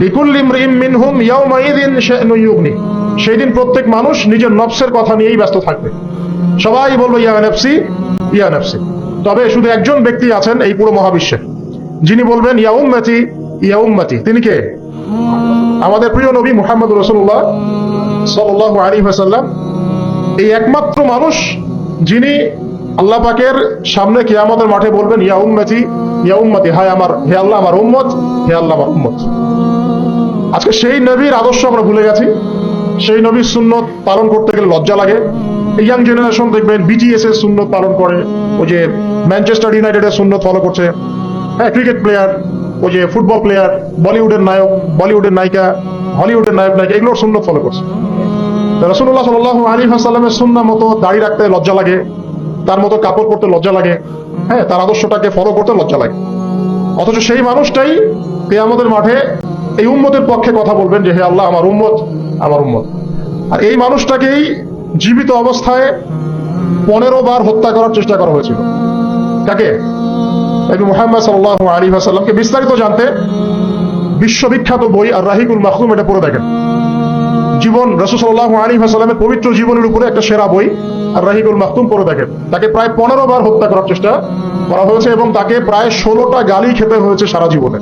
লিকুল্লি ইমরিইন মিনহুম ইয়াওমাইযিন শা'নুন ইউগনি। সেই দিন প্রত্যেক মানুষ নিজের নফসের কথা নিয়েই ব্যস্ত থাকবে, সবাই বলবে ইয়া নাফসি ইয়া নাফসি। তবে শুধু একজন ব্যক্তি আছেন এই পুরো মহাবিশ্বে, যিনি বলবেন ইয়া উম্মতি ইয়া উম্মতি। তিনি কে? আমাদের প্রিয় নবী মুহাম্মদ রাসূলুল্লাহ সাল্লাল্লাহু আলাইহি ওয়াসাল্লাম। এই একমাত্র মানুষ যিনি আল্লাহ পাকের সামনে কিয়ামতের মাঠে বলবেন ইয়া উম্মতি ইয়া উম্মতি, হায় আমার, হে আল্লাহ আমার উম্মত, হে আল্লাহ আমার উম্মত। আজকে সেই নবীর আদর্শ আমরা ভুলে গেছি। সেই নবীর সুন্নত পালন করতে গেলে লজ্জা লাগে। এই ইয়াং জেনারেশন দেখবেন বিটিএস এর সুন্নত পালন করে, ওই যে ম্যানচেস্টার ইউনাইটেডের সুন্নত ফলো করছে। হ্যাঁ, ক্রিকেট প্লেয়ার, ওই যে ফুটবল প্লেয়ার, বলিউডের নায়ক, বলিউডের নায়িকা, হলিউডের নায়ক নায়িকা, এগুলোর সুন্নত ফলো করছে। রাসূলুল্লাহ সাল্লাল্লাহু আলাইহি ওয়াসাল্লামের সুন্নাহ মতো দাড়ি রাখতে লজ্জা লাগে, তার মতো কাপড় পরতে লজ্জা লাগে, হ্যাঁ, তার আদর্শটাকে ফলো করতে লজ্জা লাগে। অথচ সেই মানুষটাই কিয়ামতের মাঠে এই উম্মতের পক্ষে কথা বলবেন যে হে আল্লাহ আমার উম্মত, আমার উম্মত। আর এই মানুষটাকেই জীবিত অবস্থায় 15 বার হত্যা করার চেষ্টা করা হয়েছিল। কাকে? নবী মুহাম্মদ সাল্লাল্লাহু আলাইহি ওয়াসাল্লামকে। বিস্তারিত জানতে বিশ্ববিখ্যাত বই আর রাহিকুল মাখতুম এটা পড়ে দেখেন। জীবন, রাসূল সাল্লাল্লাহু আলাইহি ওয়াসাল্লামের পবিত্র জীবনের উপরে একটা সেরা বই আর রাহিকুল মাখতুম পড়ে দেখেন। তাকে প্রায় 15 বার হত্যা করার চেষ্টা করা হয়েছে এবং তাকে প্রায় 16টা গালি খেতে হয়েছে সারা জীবনে।